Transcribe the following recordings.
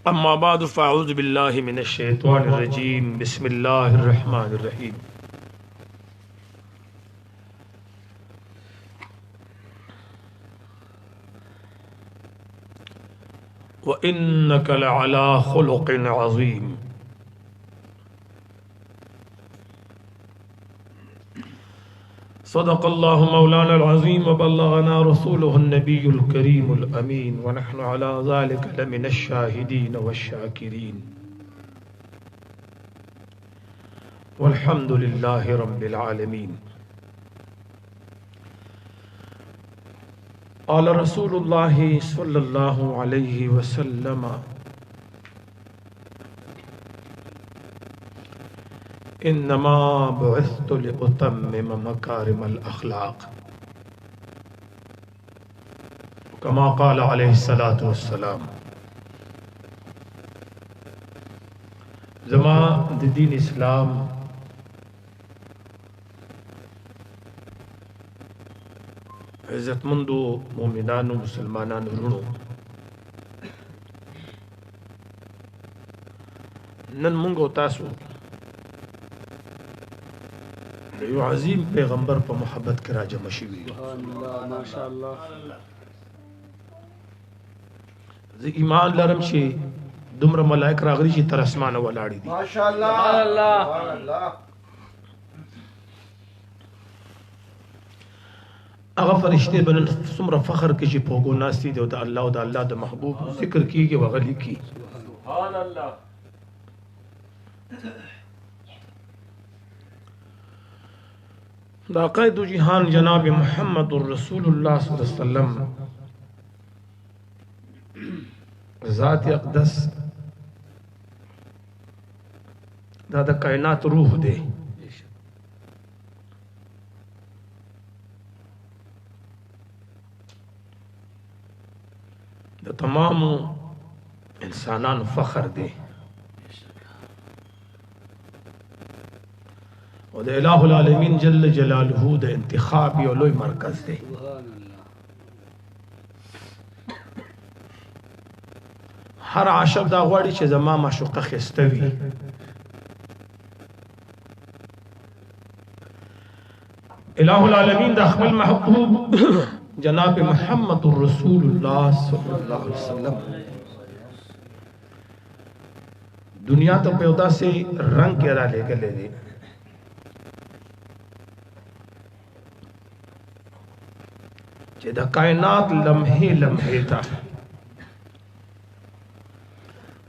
أما بعد فأعوذ بالله من الشيطان الرجيم بسم الله الرحمن الرحيم وإنك لعلى خلق عظيم صدق الله مولانا العظيم وبلغنا رسوله النبي الكريم الأمين ونحن على ذلك لمن الشاهدين والشاكرين والحمد لله رب العالمين. قال رسول الله صلى الله عليه وسلم إنما بعثت لأتمم مكارم الأخلاق كما قال عليه الصلاة والسلام. زما د دین اسلام عزتمندو مومنانو مسلمانانو رونو، نن مونږ او تاسو یو عظیم پیغمبر په محبت کې راجمع شوي یو. ماشاءالله زه ایمان لرم چې دومره ملائک راغلي چې تر اسمانه ولاړې دي. ماشاءالله هغه فرشتې به نن څومره فخر کوي چې په اوږو ناستې دي او د الله او د الله د محبوب ذکر کېږي او هغه لیکي. سبحان الله. دا قائد جهان جناب محمد رسول الله صلی الله علیه وسلم ذات اقدس دا د کائنات روح دی. د تمام انسانانو فخر دی او د الہ العالمین جل جلاله د انتخاب یو لوی مرکز دی. هر عاشق دا غواړي چې زما معشوقه ښایسته وي. الہ العالمین د خپل محبوب جناب محمد رسول الله صلی الله علیه وسلم دنیا ته په یو داسې رنګ کې را لېږلی دی چې د کائنات لمحې لمحې ته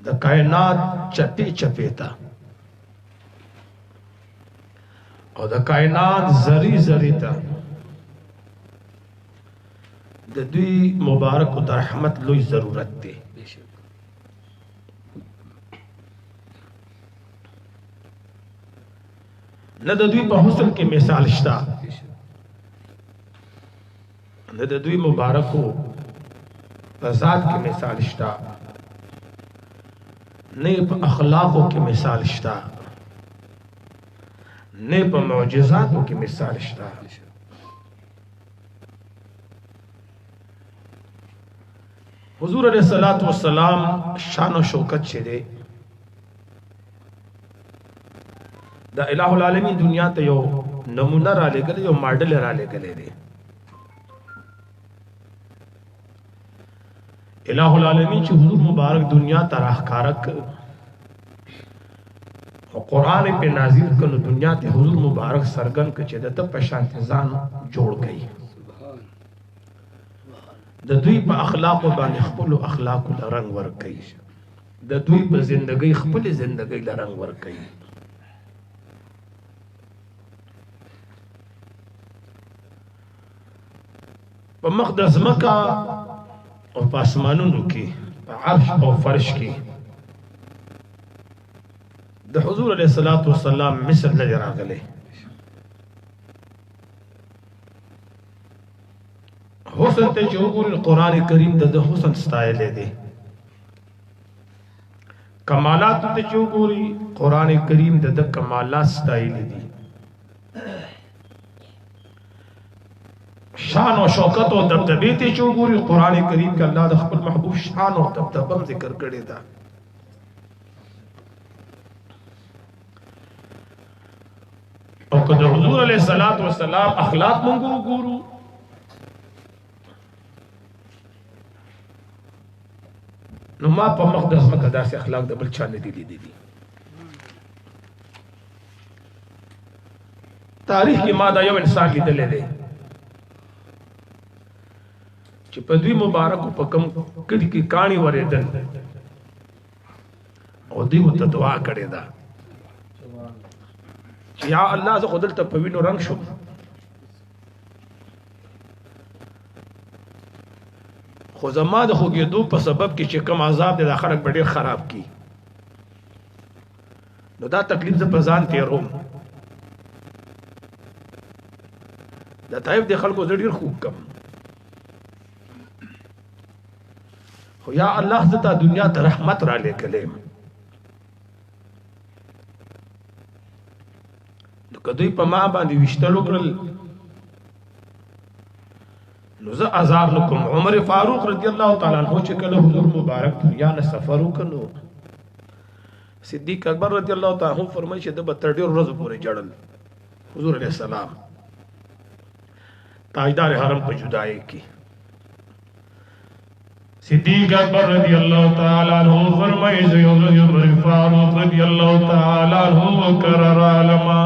د کائنات چپې چپې ته او د کائنات ذری ذری ته د دوی مبارک او د رحمت لوی ضرورت دی. نه د دوی په حسن کې مثال شته، نه د دوی مبارکو په ذات کې مثال شته، نه په اخلاقو کې مثال شته، نه په معجزاتو کې مثال شته. حضور علیہ الصلوۃ والسلام شان و شوکت چې دی دا الہ العالمین دنیا ته یو نمونه را لګل، یو ماډل را لګلې دی. الہ العالمین چې حضور مبارک دنیا ته راښکاره کړ او قرآن په نازل کړ، دنیا ته حضور مبارک سرګن کړ چې د ته په شان ځان جوړ کړي. د دوی په اخلاقو باندې خپل اخلاقو له رنګ ورکړي، د دوی په زندګۍ خپل زندګۍ له رنګ ورکړي. په مخ د ځمکه او په اسمانونو کې په عرش او فرش کې د حضور علیه الصلاۃ والسلام مثل نه دی راغلی. حسن ته چې وګورئ قرآن کریم د حسن ستایلی دی. کمالات ته چې وګورئ قرآن کریم د کمالات ستایلی دي. شان و شوکت و دبدبے تے چو گوری قرآن کریم کا اللہ دا خپل محبوب شان و دبدبم ذکر کرے دا. او که د حضور علیه الصلاۃ والسلام اخلاق مونږ وګورو نو ما په مقدس مکه داسې اخلاق د بل چا نه دي لیدلي. تاریخ کې ما دا یو انسان لیدلی دی چې په دوی مبارکو په کوم کلي کې کاڼي ورېدل او دوی ورته دعا کړې ده چې یا الله زه خو دلته په وینو رنګ شم، خو زما د خوږېدو په سبب کې چې کوم عذاب دی دا خلک به ډېر خراب کړي، نو دا تکلیف زه په ځان تېروم. د طایف د خلکو زه ډېر خوږ کړم، خو یا الله زه تا دنیا ته رحمت را لېږلی یم. نو که دوی په ما باندې ویشتل وکړل نو زه ازار نه کوم. عمر فاروق رضی الله تعالی عنہ چې کله حضور مبارک دنیا نه سفر وکړو، صدیق اکبر رضی الله تعالی عنہ فرمایي چې د به تر ډېرو ورځو پورې جړل حضور علیه السلام تاجدار حرم په جدایۍ کې. صدیق اکبر رضی الله تعالی عنہ فرمایي چې عمر فاروق رضی الله تعالی عنہ کرر علما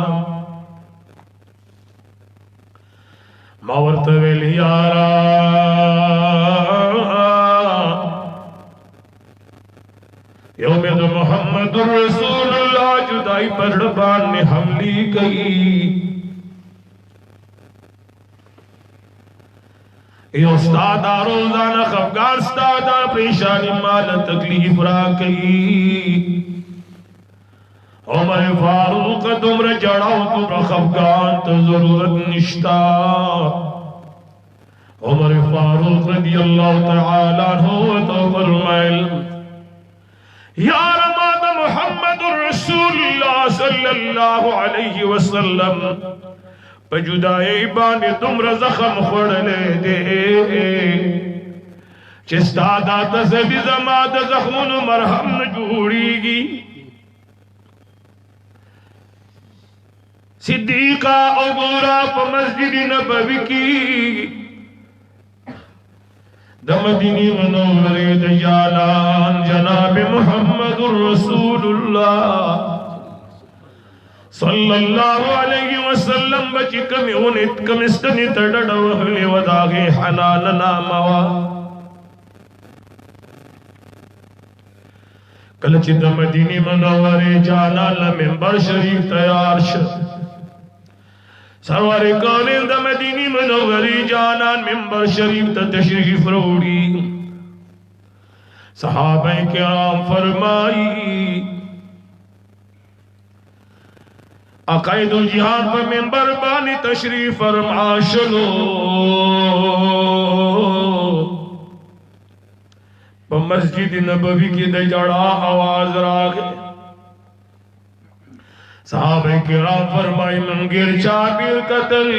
ما ورته ویل یارا یوم د محمد رسول الله جدائی پر باندې حملی کئی، ای استاد روزانہ خفگار استاد پریشانی مال تکلیف را کئی. عمر فاروق تمر جڑاو تمر خفگان تو ضرورت نشتا. عمر فاروق رضی اللہ تعالی عنہ تو فرمائل یار ماد محمد رسول اللہ صلی اللہ علیہ وسلم پجدائی بانی تمر زخم خوڑلے دے چستا داتا سبی زماد زخمون مرحم نجوڑی گی. صدیقہ اگورا پا مسجد نبوی کی دا مدینی منوری دیالان جناب محمد رسول اللہ صلی اللہ علیہ وسلم بچی کمی اونت کمستنی تڑڑ وحلی وداغی حنان ناموا کلچی دا مدینی منوری جانا لمنبر شریف تیار شد. سرور کونین دا مدینی منوری جانان منبر شریف تا تشریف روڑی. صحابہ کرام فرمائی عقائد الجہاد پر منبر بانی تشریف فرما شلو پا مسجد نبوی کی دا جڑا آواز راگے. صحابہ کرام فرمائی منگر چابیر قتل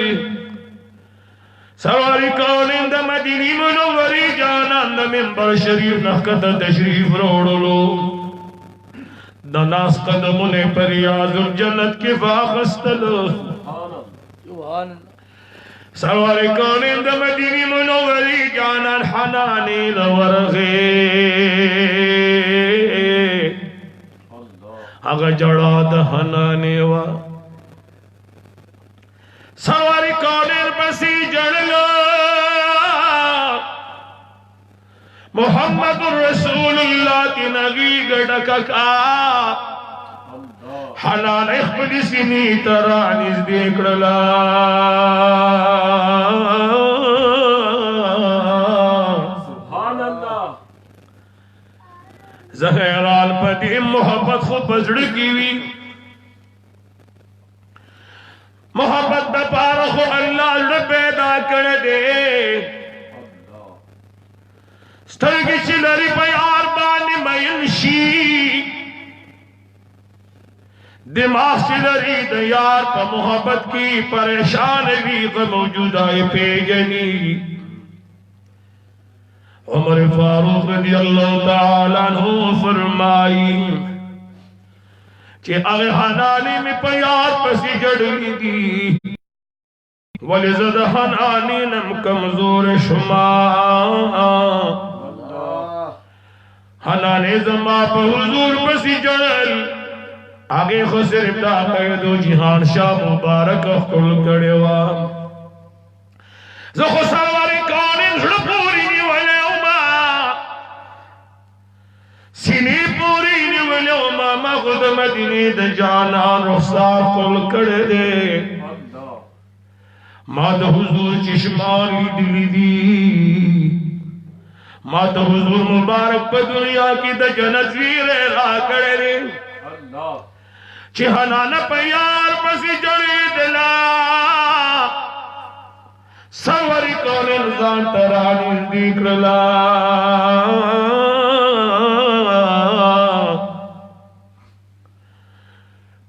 سرواری کونین دا مدینی منوری جانان دا منبر شریف نخکت تشریف روڑلو دا ناس قدمون پر ریاض الجنت کی فاخستلو. سرواری کونین دا مدینی منوری جانان حنانی دا ورغی اگا جڑا دہنانے وا. سواری کونین پسی جڑگا محمد رسول اللہ کی نگی گڑککا حنان اخبری سینی ترانیز دیکھڑلا زہرال پتی محبت خود بزڑکی ہوئی محبت بپارخو اللہ جڑ پیدا کر دے سترگی چلری پیار بانی مینشی دماغ چلری دیار پا محبت کی پریشان بھی موجودہ پی جنی. عمر فاروق رضی اللہ تعالی عنہ فرمائی चे अगे हनानी में प्यार पसी जड़ली दी वलिज़द हनानी नम कमजोर शुमा हनाने जमा पर हुजूर पसी जड़ल आगे खुसर इब्दा कैदो जिहान शाह मुबारक खुल कड़ेवा जो खुसर वाले कौन झड़पूरी नी वाले उमा सीनी पूरी नी वाले उमा मखुद मदीने द जाना रुखसार खुल कड़े दे माद हुजूर चिश्मानी दिली दी माद हुजूर मुबारक पे दुनिया की द जनस्वीर रा कड़े दे चिहनाना प्यार पसी जड़ी दिला सवरी कौन इंसान तरानी दिखला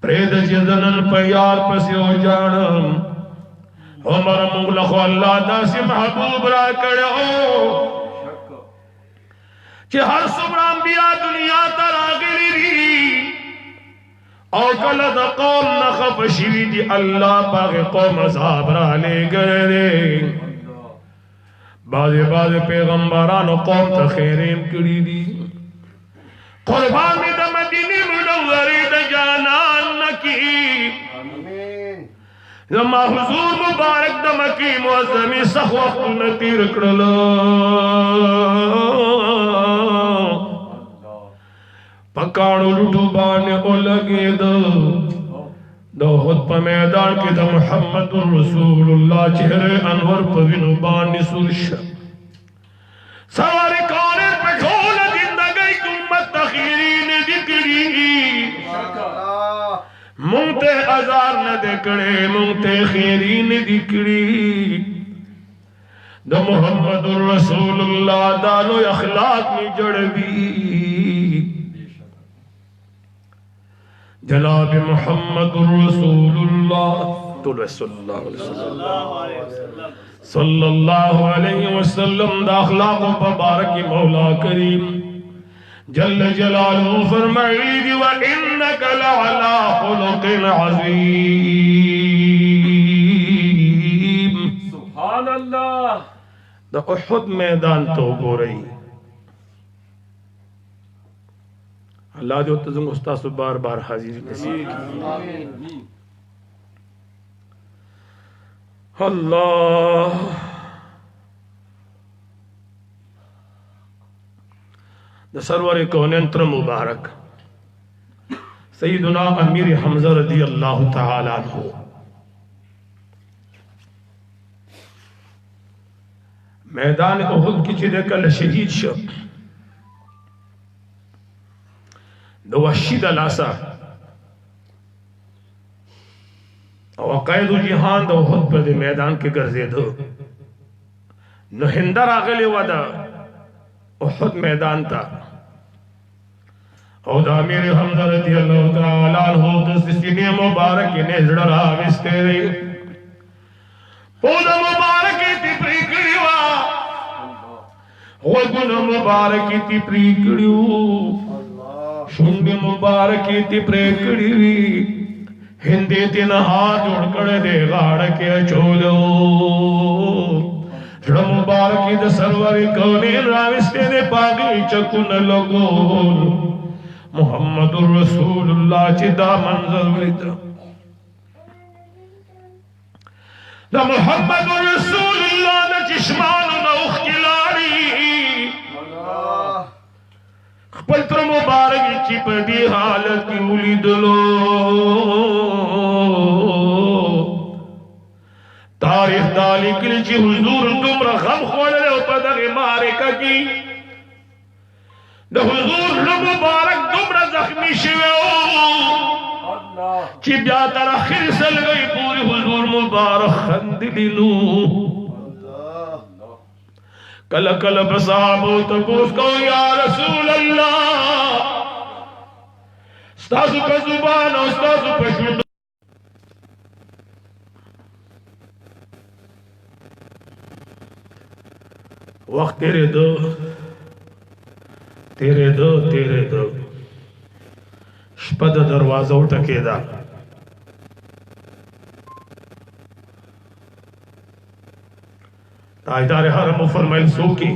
प्रेद जिदनन प्यार पसी हो जानम उमर मुगलख अल्लाह दासी महबूब रा कड़े हो कि हर सुबह अंबिया दुनिया तरा गिरी और कल द कौम नखफ शिवी दी अल्लाह पाक कौम अज़ाब रा ले गए बाज़े बाज़े पैगंबरान कौम त खैरेम करी दी कुर्बानी द मदीने मुनव्वरी द जानान नकी जमा हुजूर मुबारक द मकी मुअज़्ज़मी सख वक्त न तीर कड़लो पकाणु लुटू बाने ओ लगे दो खुद प मैदान के द मुहम्मदुर रसूलुल्लाह चेहरे अनवर पविनु बाने सुरश सवारी काने पे खोल जिंदगी उम्मत तखीरीन जिक्री मुंते अजार न देखड़े मुंते खैरीन दिकड़ी द मुहम्मदुर रसूलुल्लाह दालो अखलाक में जड़वी जनाब मुहम्मदुर रसूलुल्लाह सल्लल्लाहु अलैहि वसल्लम दा अखलाक मुबारक मौला करीम जल्ल जलालुहु फरमाई व इन्नका लअला खुलुकिन अज़ीम सुभान अल्लाह द उहुद मैदान तो गो रही अल्लाह जो तुझे उस्ताद बार बार हाजिर नसीब की अल्लाह द सरवर कौनैन त्र मुबारक सैयदुना अमीर हमजा रज़ी अल्लाह तआला अन्हु मैदान उहुद की चिदे कल शहीद शब द वहशी द लासा और कैदु जिहान द उहुद पे दे मैदान के गर्जे दो न हिंदर आगले वादा उहुद मैदान था और द अमीर हमजा रज़ी अल्लाह तआला अन्हु द सीने मुबारक ने जड़ा विस्ते रे पोद मुबारक ती प्रीकड़ीवा वो गुण मुबारक ती प्रीकड़ियो शुंग मुबारक ती प्रेकड़ी हिंदे तीन हाथ जोड़ कर दे गाड़ के चोलो जड़ मुबारक द सरवर कौने राविस्ते ने पागी चकुन लोगो मुहम्मदुर रसूलुल्लाह चिदा मंजर विद द मुहम्मदुर रसूलुल्लाह द चिश्मान नौख किलाड़ी पत्र मुबारक चिपदी हालत की उलिद लो तारीख दाली किलची हुजूर तुमरा गम खोल ले पदगे मारे की द हुजूर मुबारक तुमरा जख्मी शिवे कि ब्या तारा खिरसल गई पूरी हुजूर मुबारक खंदिलू कल कल बसाबो तो को या रसूल अल्लाह स्ताजु पे जुबान स्ताजु पे शुद्ध वक्त तेरे दो شپه د دروازه وټکېده. تاجدار حرم وفرمایل څوک یې؟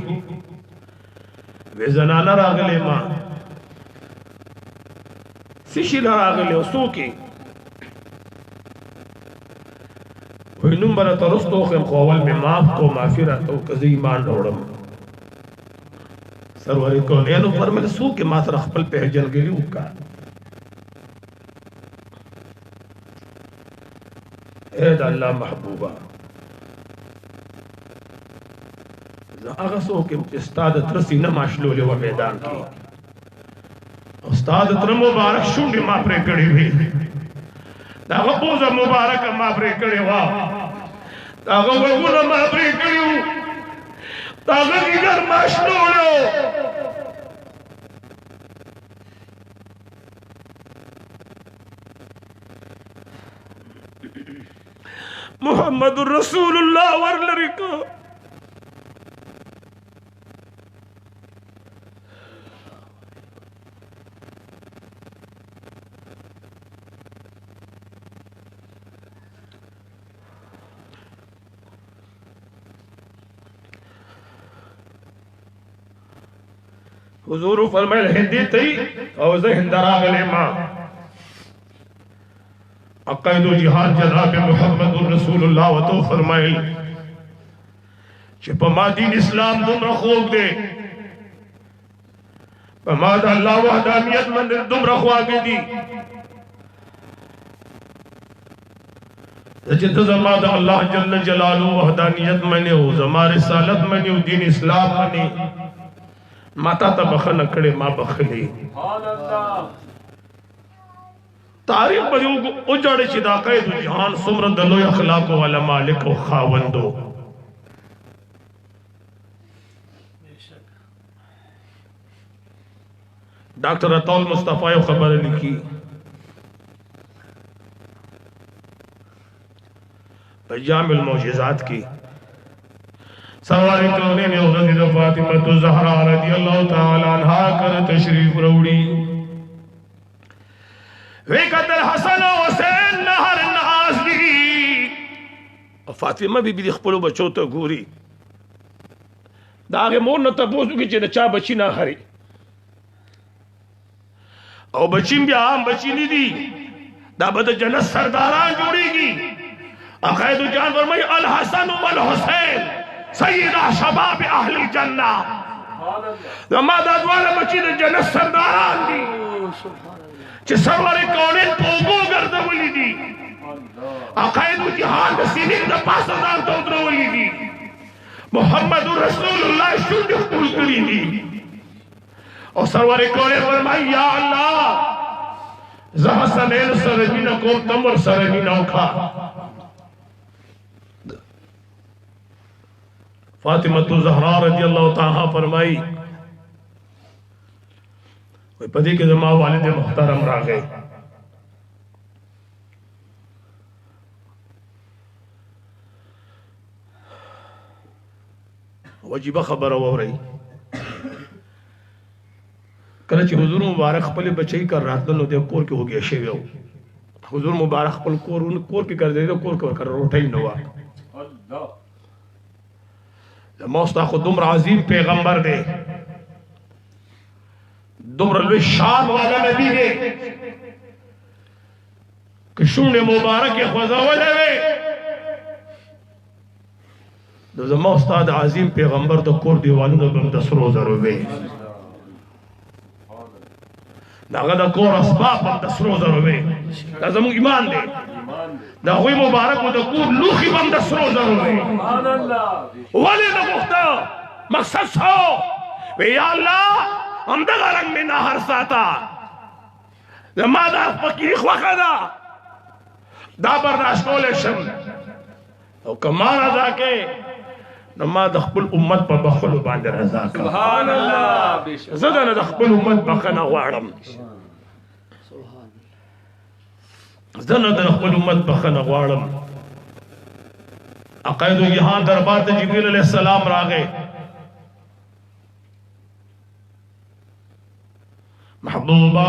وې زنانه راغلې ما. څه شي راغلی او څوک یې؟ وی نوم به راته رسته وښیم خو اول مې معاف کو معافي راته وکړه زه ایمان راوړم. سرور کونین وفرمیل څوک یې؟ ما سره خپل پېژندګلي وکړه. اے د الله محبوبه زه هغه څوک یم چې ستا د تره سینه ما شلولې وه میدان کې او ستا د تره مبارک شونډې ما پرې کړې وې د هغه پوزه مبارکه ما پرې کړې وه د هغه غوږونه ما پرې کړي وو د هغه ځیګر ما شلولی و محمد رسول الله ورلري که حضور فرمایل هندي تی او زه هند راغلی ما عقائد و جهاد جناب محمد رسول الله وتو فرمایل چې په ما دین اسلام دومره خوږ دی په ما د الله وحدانیت منل دومره خواږه دي چې ته زما د الله جل جلاله وحدانیت منې او زما رسالت منې او دین اسلام منې ما تا ته بخنه کړې ما بخلې سبحان الله تاریخ به وجاړي چې دا قید جهان څومره د لوی اخلاق والا مالک او خاوندو ډاکټر عطاء مصطفی یو خبره لیکي په جامع المعجزات کې سوال کونین یو ورځ د فاطمه الزهرا رضی الله تعالی عنها کر تشریف وروړي وی قتل حسن و حسین نهر ناز دی فاطمه بی بی خپل بچو ته ګوري دا هغه مور نه تاسو کې چې د چا بچی نه هري او بچیم بیا هم بچی نه دي دا به د جنت سرداران جوړيږي عقائد جان فرمای الحسن والحسین سیدا شباب اهل الجنه زما دا دواړه بچی د جنت سرداران دي چې سرور کونین په اوبو ګرځولي دي عقائد جهان د سینې د پاسه ځان ته ودرولي دي محمد رسول الله شونډې خپل کړي دي او سرور کونین فرمایي یا الله زه حسنین سره مینه کوم ته ور سره مینه وکړه فاطمه الزهرا رضی الله تعالی فرمایي وی پدې کې زما والد محترم راغی واجب خبر اوري کله چې حضور مبارک خپل بچی کر راتلو د کور کې وګیا شی وو حضور مبارک خپل کور کې کړ دې کور کر روټي نو الله زموږ خو دومره عظیم پیغمبر دی دومره لوی شان والا نبی دی که شونډې مبارکې خوځولې وې د زما استاد عظیم پیغمبر د کور دیوالونه به د سرو زرو وې د هغه د کور اسباب هم د سرو زرو وې دا زموږ ایمان دی د هغوی مبارک د کور لوښي به هم د سرو زرو وې ولې د غوښته مقصد څه وی یا الله همدغه رنګ مې نه هر ساته زما دا فقیري خوښه ده دا برداشت کولی شم او که ما رضا کې نو ما د خپل امت په بخلو باندې رضا کړم سبحان الله زه د خپل امت بخښنه غواړم زه د خپل امت بخښنه غواړم عقاید جهان دربار ته جبرئیل علیہ السلام راغی محبوبا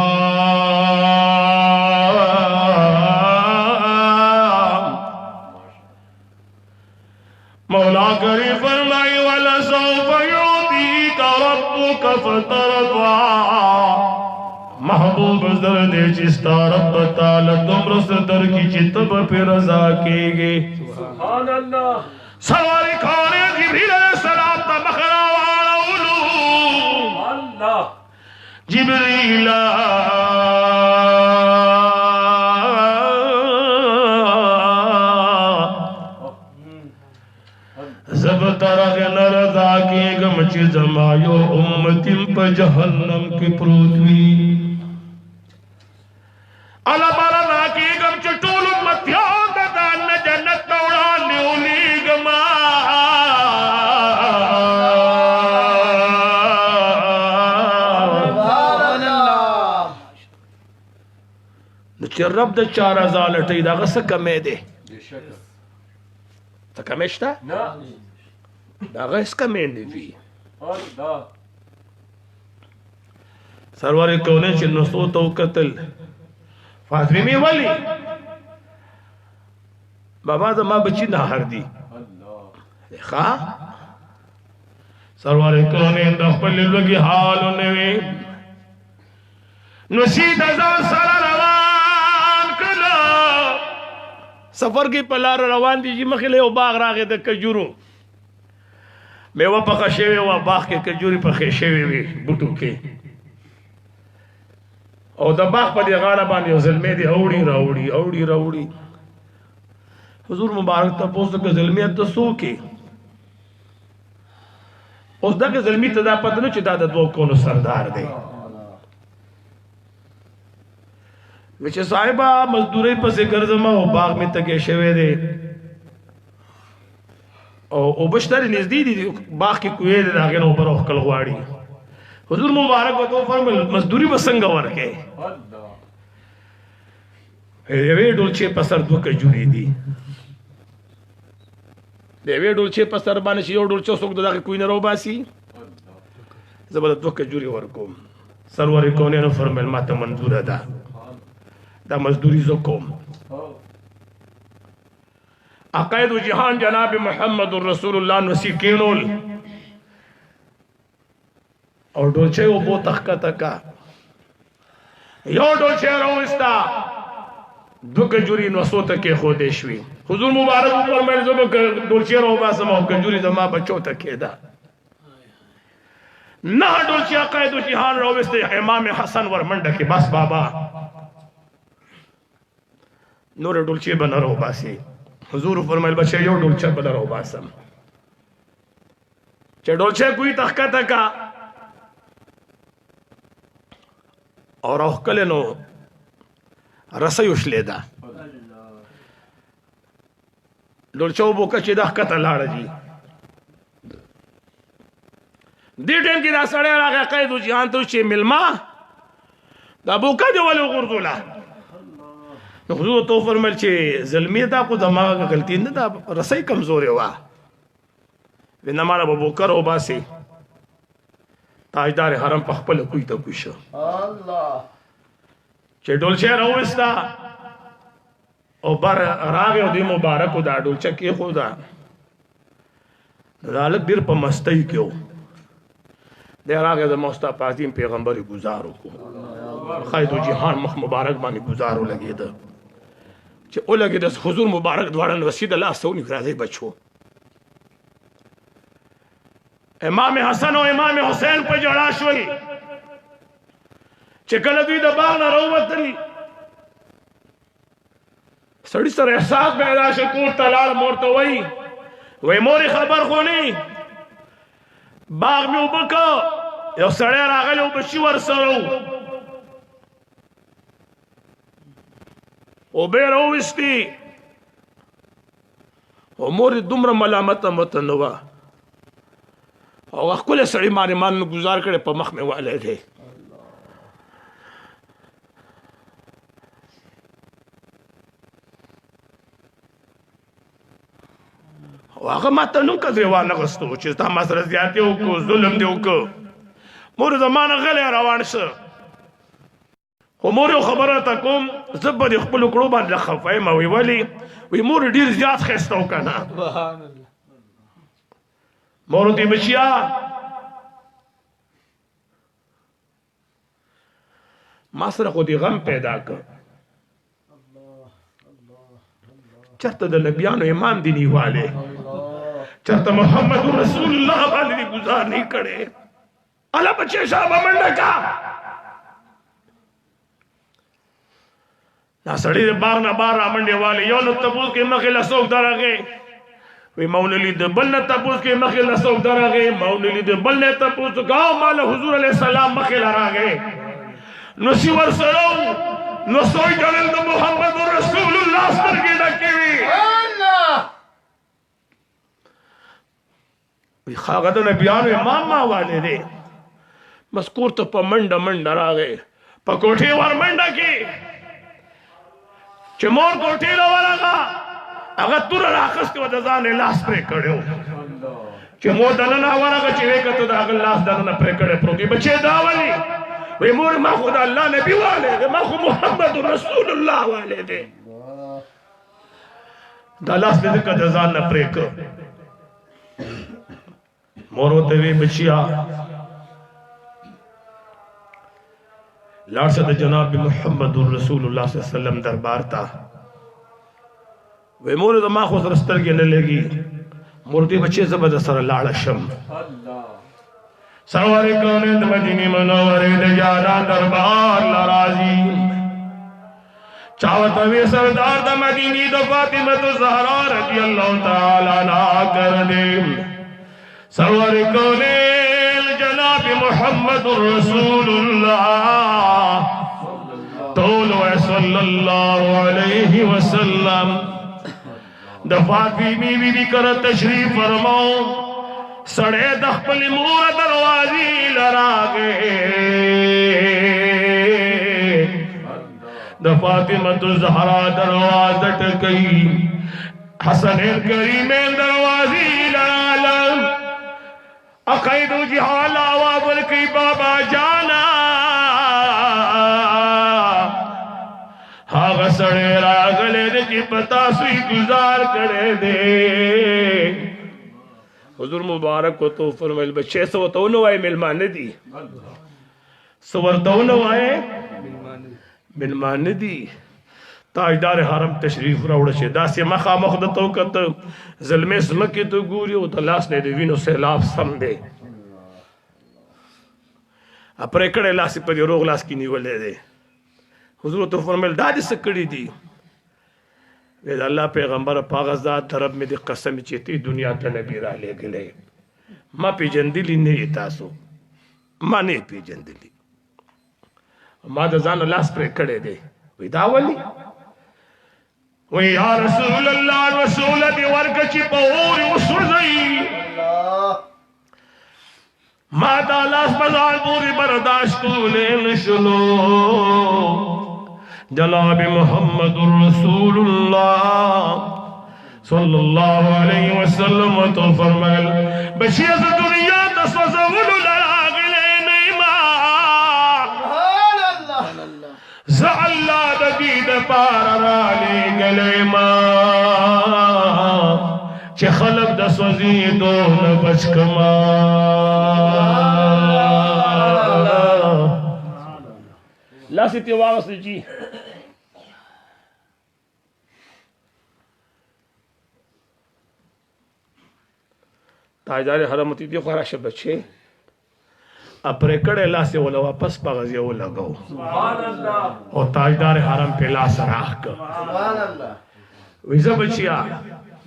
محبوب زر دے چستا رب تعالی تم رستر کی چتب پہ رضا کے گے سبحان اللہ سواری کھانے جبریل علیہ السلام تا مخنا والا علو اللہ جبریل زب ترغ نرضا کے گم چی زمایو امتیم پا جہنم کی پروتوی اللہ بالا نا کی گم چی طول امتیان دان جنت نوڑان نیولی گما چی رب دا 4000 لٹی دا غصہ کمی دے تا کمیشتا نا دا غصہ کمی دی اللہ سرور کونے چی نصوت و قتل فاطمی ولی بابا دا ما بچی ناہر دی خواہ سرور کونے دخپل لگی حالو نوی نسید ازان سر روان کلا سفر کی پلار روان دی جی مخیلے و باغ راگے دا کجورو میوہ پخا شوی و باغ کے کجوری پخی شوی وی بوٹو کے او دا باغ پا دی غاڑا بانی او ظلمی دی اوڑی راوڑی حضور مبارک تا پوستا کہ ظلمیت تا سو کے اس دا کہ ظلمی تا دا پتنو چی دا دا دو کونو سردار دے وچے صاحبہ مزدوری پس گرزما او باغ میں تکے شوے دے او بشتر نزدی دی باغ کی کوئے دے داگے نو پر اخکل غواری حضور مبارک و تو فرمل مزدوری بسنگا ورکے دیوے ڈولچے پسر دو کجوری دی دیوے ڈولچے پسر بانشی یو ڈولچے سوک دو داگے کوئی نرو باسی زبادت دو کجوری ورکو سرور کونے نو فرمل ما تا منظور دا مزدوری زو کوم عقائد و جہان جناب محمد رسول اللہ نسی کینول اور ڈولچے وہ بو تخکا تکا یو ڈولچے روستا دو کجوری نسو تکے خودشوی حضور مبارک اوپر میں زبا ڈولچے رو باسم او کجوری زما بچو تکے دا نہ ڈولچے عقائد و جہان روستے امام حسن ورمنڈا کے بس بابا نور ڈولچے بنا رو باسی حضور فرمائل بچے یو ڈولچے بنا رو باسم چے ڈولچے کوئی تخکا تکا اور اوکل نو رسی اشلے دا ڈولچو بوکا چی دا کتا لارا جی دی ٹیم کی دا سڑے راگا قید و جہان تو چی ملما دا بوکا جو والو غردولا حضور تو فرمائل چی ظلمی دا کو دماغا کا غلطی نہیں دا رسی کمزور ہوا نمانا بوکا رو باسی تاجدار حرم پخپل کوئی تا کشو چه ڈولچے روستا او بر راگے او دی مبارکو دا ڈولچے کی خودا دالک دیر پا مستی کیو دے راگے دا موستا پاتیم پیغمبری گزارو کو خیدو جہان مخ مبارک بانی گزارو لگی دا چه او لگی دا حضور مبارک دوارن وسید اللہ سونی کرازی بچو امام حسن و امام حسین پہ جڑا شوئی چکل دوی دا باغ نا روتل سڑی سر احساس پیدا شکور تلال مورتوئی وی موری خبر خونی باغ میں اوبکا یو سڑے راغل اوبشی ورسرو اوبے روستی او موری دمر ملامتا متنوا او اخکل سڑی مانی مان گزار کرے پا مخ میں والے تھے واقع ما تا نو کا زیوان نغستو چیز تا مسر زیادی ہو کو ظلم دیو کو مور زمان غلی روان سا خو مور خبرتا کم زبا دی خپلو کرو بان لخفائی ما وی ولی وی مور دیر زیاد خیستو کنا مورو دی بچیا ما سره خو دې غم پیدا کړ چرته د نبیانو امام دی نیواله چرته محمد رسول الله باندې گزار نہیں کړي الا بچے صاحب منډه کا نا سړی د باغ نه بار منډه والے یو نو تبوس کې مخې له څوک درغه وی مولوی د بل نه تبوس کې مخې له څوک درغه مولوی د بل نه تبوس گاو مال حضور علیہ السلام مخې لراغه نو سی ور سره نو سوی جلل د محمد رسول الله سترګې ډکې وي وی خاغه د نبیانو امام ما والے دی مذکور ته په منډه راغې په کوټه ور منډه کې چې مور کوټه له ورغه هغه تور راخست و د ځان لاس پرې کړو چې مور دنه ورغه چې وکړه د هغه لاس دنه پرې کړې پروتي بچي دا ولي وی مور ما خدا الله نبی والے ما خو محمد رسول الله والے دی دا لاس دې کده ځان نه پرې کړ مور ته وی بچیا لاړ شه د جناب محمد رسول الله صلی الله علیه وسلم دربار تا وی مور د ما خو سره سترګې نه لګي مور دې بچي زبر سره لاړ شم سرور کون د مدینه منوره د یارا دربار لرازی چاوت وی سردار د مدینه د فاطمه الزهرا رضی الله تعالی عنها کر دے سرور کون جناب محمد رسول اللہ تولو صلی اللہ علیہ وسلم د فاطمی بی بی کر تشریف فرماؤ سڑے دخپل مور دروازی لراغے د فاطمة الزہرا دروازہ ٹکئی حسن کریم دروازی لرالم اقیدو جہال آوابل کی بابا جانا ہاں سڑے راگلے دے جی پتا سوئی گزار کرے دے حضور مبارک کو تو فرمائل بچے سو تو نو آئے ملمان دی سور تو نو آئے ملمان دی تاجدار حرم تشریف راوڑ شه داسې مخا مخ د توکت ظلمې سمکې ته ګوري او د لاس نه دی وینو سیلاب سم دی اپرې کړه لاس په دی روغ لاس کې نیولې دی حضور ته فرمایل دا دې سکړې دي وی الله پیغمبر پاک ذات طرف مې د قسم چې تی دنیا ته نبی را لګلې ما پیجندلی نه تاسو ما نه پیجندلی ما د ځان لاس پرې کړه دی وی دا ولی وی یا رسول اللہ رسول دی ورکچی پوری وسوزئی ما دا لاس بزار پوری برداشت کولے نشلو جناب محمد رسول اللہ صلی اللہ علیہ وسلم تو فرمائل بشیز دنیا تسوزولو لراغلے نیما زع اللہ دید پار رالی گلے ماں چه خلق دا سوزی دون بچکما لاسی تیواغ سے جی تاجدار حرمتی دی خوراش بچے اپرے کڑے لاسی والا واپس پا غزی والا گو اور تاجدار حرم پہ لاس راہ کا ویزا بچیا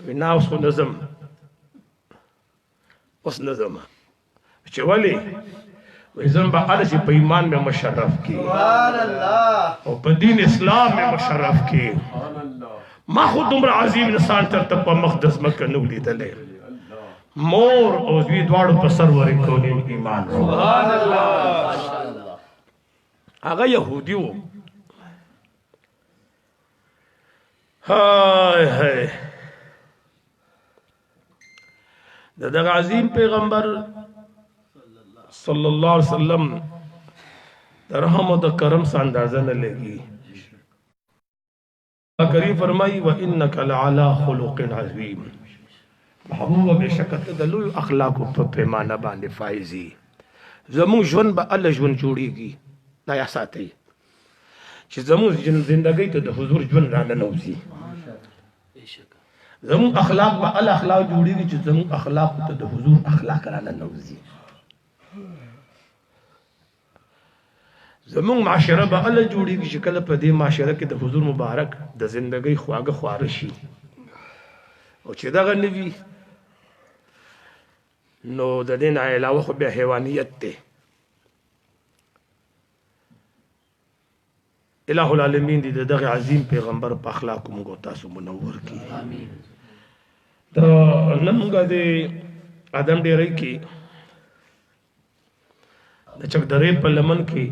وینا اس کو نظم اس نظم بچے والی ویزن با عرشی پہ ایمان میں مشرف کی اور پہ دین اسلام میں مشرف کی ما خود عمر عظیم انسان تر پا مقدس مکہ نولی دلے مور او زوی دوارو پا سرور کونی ایمان سبحان اللہ آگا یہودیو ہائے ہائے دا عظیم پیغمبر صلی اللہ علیہ وسلم دا رحم و دا کرم سا اندازہ نہ لگی کریم فرمائی وَإِنَّكَ لَعَلَىٰ خُلُقٍ عَظِيمٍ محبوب بے شکت دلوی اخلاق و پیمانہ باندے فائزی زمون جون با اللہ جون جوڑی گی دا یا ساتی چې زموږ زندګۍ ته د حضور ژوند را ننوځي زموږ اخلاق به ال اخلاق جوړیږي چې زموږ اخلاق ته د حضور اخلاق را ننوځي زموږ معاشره به ال جوړیږي چې کله په دې معاشره کې د حضور مبارک د زندګۍ خواږه خواره شي او چې دغه نه وي نو د دې نه علاوه خو بیا حیوانیت دی الہ العالمین دې دغه عظیم پیغمبر په اخلاق موږ تاسو منور کړي امين دا نمګه دې ادم ډېرې کې د چک درې په لمن کې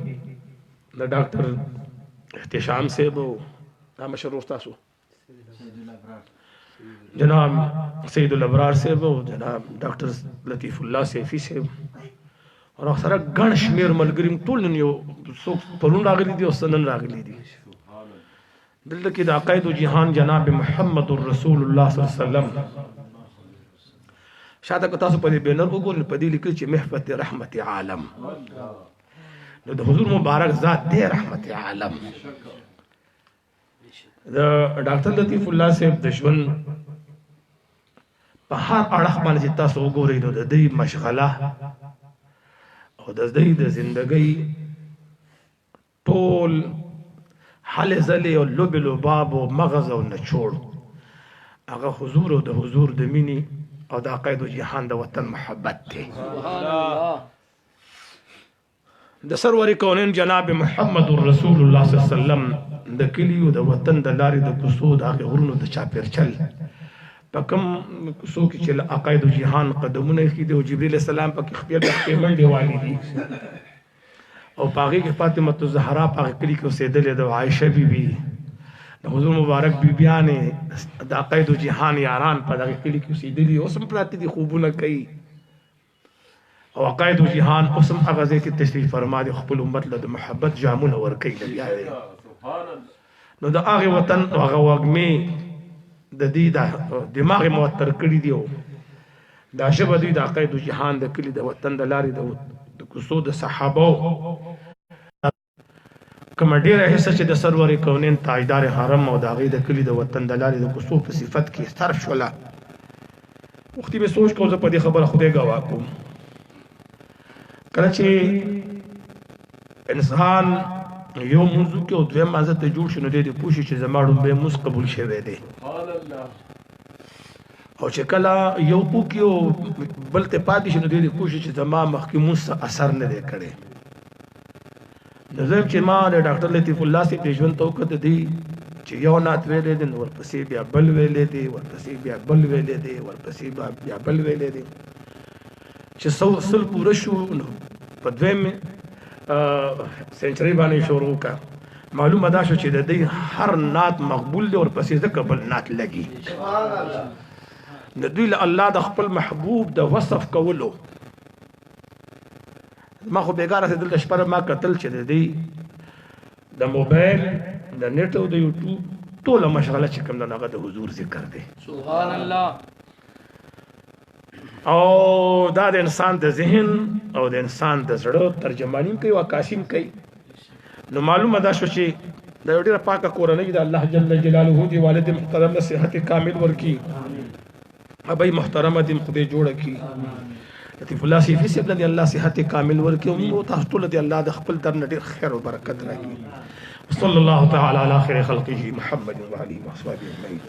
د ډاکټر احتشام صاحب دا مشهور تاسو جناب سید الابرار صاحب او جناب ډاکټر لطیف الله سیفی صاحب اور سره ګڼ شمیر ملګریم ټول نن یو څوک پرون راغلي دي او سنن راغلي دي دلته کې د عقاید او جهان جناب محمد رسول الله صلی الله علیه وسلم شاته که تاسو په دې بینر وګورئ په دې لیکل چې محفت رحمت عالم نو د حضور مبارک ذات دی رحمت عالم د ډاکټر لطیف الله صاحب د ژوند په هر اړخ باندې تاسو وګورئ نو د دې مشغله او د دې د زندګۍ ټول حل زلي او لوب لباب او مغز او نچوړ هغه حضور او د حضور د مینی او د عقاید جهان د وطن محبت دی سبحان الله د سرور کونین جناب محمد رسول الله صلی الله علیه وسلم د کلیو د وطن د لارې د کوڅو د هغه غرونو د چاپیرچل په کوم کوڅو کې چې عقاید جهان قدمونه کېدي او جبرئیل السلام په خپل د منډه والی دي او پاغي کې فاطمه الزهرا په کلی کې اوسېدلې د عائشه بیبي د حضور مبارک بیبيانې د عقاید جهان یاران په دغه کلی کې اوسېدلي اوس هم پراته دي خوبونه کوي او عقاید جهان اوس هم هغه ځای کې تشریف فرما دي خپل امت له محبت جامونه ورکوي بیا نو د هغه وطن او هغه وګمې د دې د دماغ موتر کړی دی دا شبه دوی د عقاید جهان د کلی د وطن د لارې د کوڅو د صحابه کوم ډیره حصہ چې د سرور کونین تاجدار حرم او د هغه د کلی د وطن د لارې د کوڅو په صفت کې صرف شولا وختي به سوچ کوم په دې خبره خدای گواه کوم کله چې انسان یو موضوع کې او دویم مازه ته جوړ شنو دې پوښي چې زماړو به مس قبول شوه دی او چې کله یو پوکي او بل ته پاتې شنو دې پوښي چې زما مخکې موس اثر نه دی کړی نظر چې ما د ډاکټر لطیف الله سي په ژوند توکد دي چې یو نات ویلې دي ورپسې بیا بل ویلې دي ورپسې بیا بل ویلې دي ورپسې بیا بل ویلې دي چې سل پوره شو نو په دویم سنچري باندې شروع کا معلومه ده چې د دې هر نات مقبول دی ورپسې ځکه بل نات لګي سبحان الله د دوی له الله د خپل محبوب د وصف کولو ما خو بیګاره دلته شپه ما قتل چې دی د موبایل د نت او د یوټیوب ټول مشغله چې کوم دغه د حضور ذکر دی سبحان الله او دا د انسان د ذهن او د انسان د زړه ترجمانی کوي او عکاسین کوي نو معلومه ده چې د یو ډیره پاکه کورنۍ د الله جل جلاله دی والد محترم له صحت کامل ورکی ابي محترمه دې خدای جوړه کی لطیف الله سیفی سے دی الله صحت کامل ورکی او تاسو ټول دی الله د خپل در نډیر خیر او برکت راکړي صلی الله تعالی علی خیر خلقه محمد و علیه و صحبه اجمعین